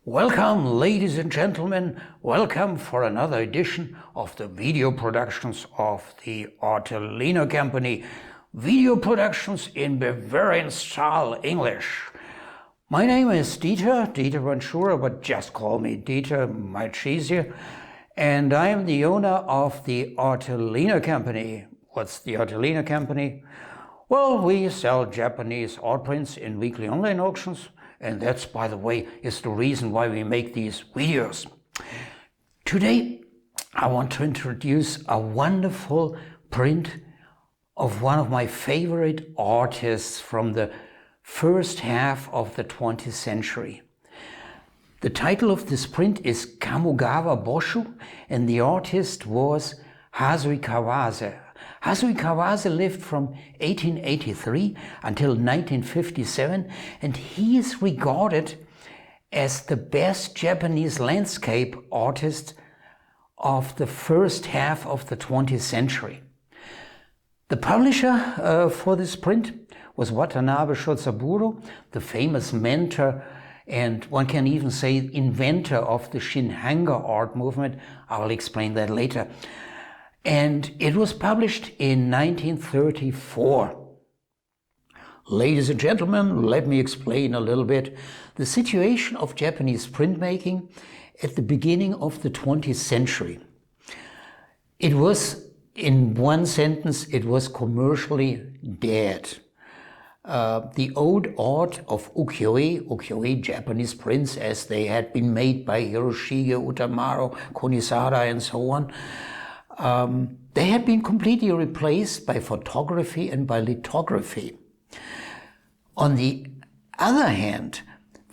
Welcome, ladies and gentlemen. Welcome for another edition of the video productions of the Artelino company. Video productions in Bavarian style English. My name is Dieter Ventura, but just call me Dieter, much easier. And I am the owner of the Artelino company. What's the Artelino company? Well, we sell Japanese art prints in weekly online auctions. And that's, by the way, is the reason why we make these videos. Today, I want to introduce a wonderful print of one of my favorite artists from the first half of the 20th century. The title of this print is Kamogawa Boshu, and the artist was Hasui Kawase. Hasui Kawase lived from 1883 until 1957, and he is regarded as the best Japanese landscape artist of the first half of the 20th century. The publisher for this print was Watanabe Shotsaburo, the famous mentor and one can even say inventor of the Shinhanga art movement. I will explain that later. And it was published in 1934. Ladies and gentlemen, let me explain a little bit the situation of Japanese printmaking at the beginning of the 20th century. It was, in one sentence, it was commercially dead. The old art of ukiyo-e Japanese prints as they had been made by Hiroshige, Utamaro, Konisada and so on, they had been completely replaced by photography and by lithography. On the other hand,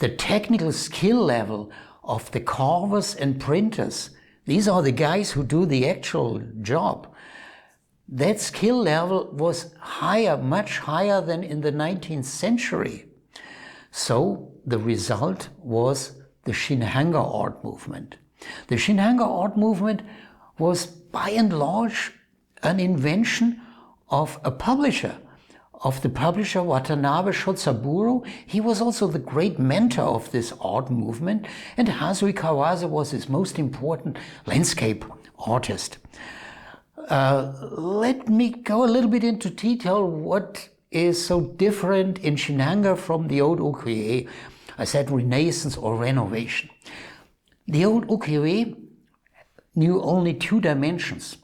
the technical skill level of the carvers and printers, these are the guys who do the actual job, that skill level was higher, much higher than in the 19th century. So the result was the Shinhanga art movement. The Shinhanga art movement was by and large an invention of a publisher, of the publisher Watanabe Shotsaburo. He was also the great mentor of this art movement, and Hasui Kawase was his most important landscape artist. Let me go a little bit into detail what is so different in Shinhanga from the old ukiyo-e. I said Renaissance or renovation. The old ukiyo-e knew only two dimensions.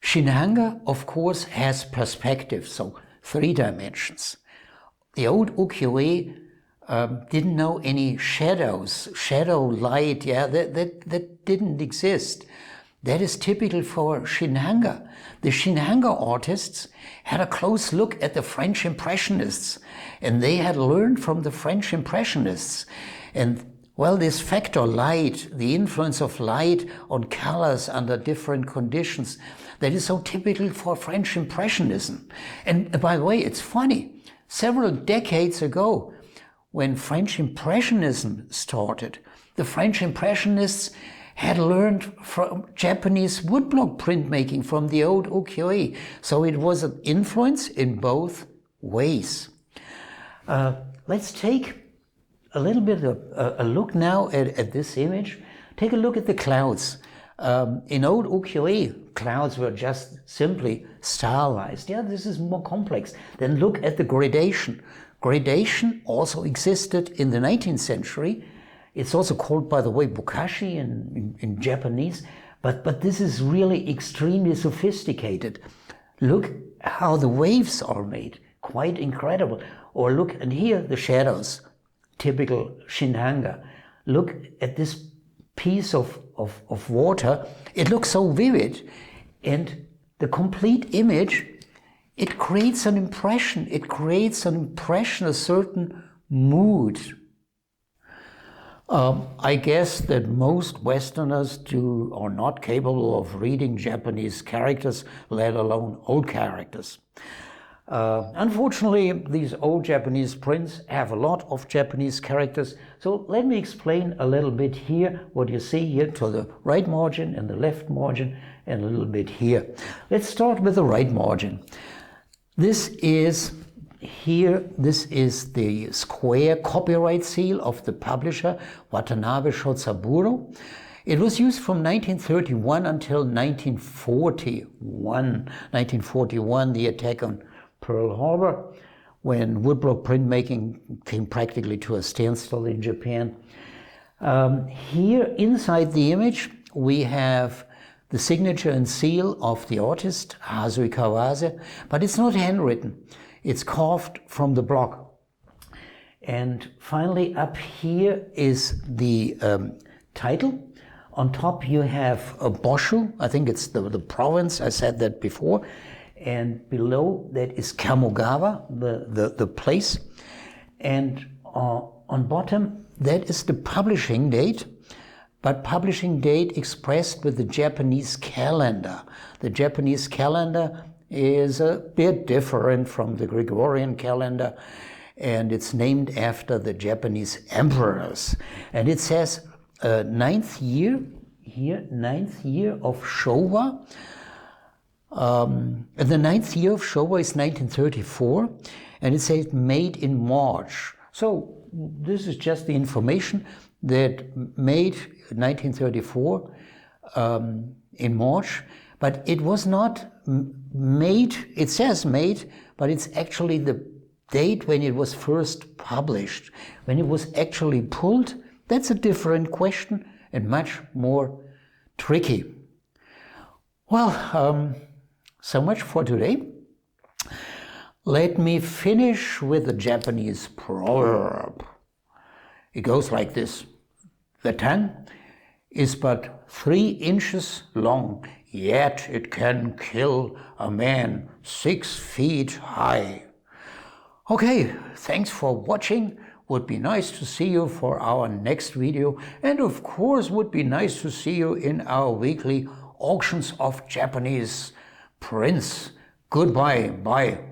Shinhanga, of course, has perspective, so three dimensions. The old ukiyo-e didn't know any shadows, shadow, light, that didn't exist. That is typical for Shinhanga. The Shinhanga artists had a close look at the French Impressionists, and they had learned from the French Impressionists. And well, this factor light, the influence of light on colors under different conditions, that is so typical for French Impressionism. And by the way, it's funny, several decades ago, when French Impressionism started, the French Impressionists had learned from Japanese woodblock printmaking from the old ukiyo-e. So it was an influence in both ways. Let's take a little bit of a look now at this image. Take a look at the clouds. In old ukiyo-e, clouds were just simply stylized. Yeah, this is more complex. Then look at the gradation. Gradation also existed in the 19th century. It's also called, by the way, bokashi in Japanese, but this is really extremely sophisticated. Look how the waves are made, quite incredible. Or look, and here the shadows, typical Shinhanga. Look at this piece of water, it looks so vivid, and the complete image, it creates an impression, a certain mood. I guess that most Westerners are not capable of reading Japanese characters, let alone old characters. Unfortunately, these old Japanese prints have a lot of Japanese characters. So let me explain a little bit here, what you see here to the right margin and the left margin, and a little bit here. Let's start with the right margin. This is Here, this is the square copyright seal of the publisher Watanabe Shotsaburo. It was used from 1931 until 1941. 1941, the attack on Pearl Harbor, when woodblock printmaking came practically to a standstill in Japan. Here, inside the image, we have the signature and seal of the artist, Hasui Kawase, but it's not handwritten. It's carved from the block. And finally, up here is the title. On top you have a Boshu, I think it's the province, I said that before. And below that is Kamogawa, the place. And on bottom, that is the publishing date, but publishing date expressed with the Japanese calendar. The Japanese calendar is a bit different from the Gregorian calendar, and it's named after the Japanese emperors. And it says ninth year of Showa. The ninth year of Showa is 1934, and it says made in March. So this is just the information that made 1934 in March, but it was not made, it says made, but it's actually the date when it was first published. When it was actually pulled, that's a different question and much more tricky. Well, so much for today. Let me finish with a Japanese proverb. It goes like this. The tongue is but 3 inches long, yet it can kill a man 6 feet high. Okay, thanks for watching. Would be nice to see you for our next video, and of course would be nice to see you in our weekly auctions of Japanese prints. Goodbye, bye.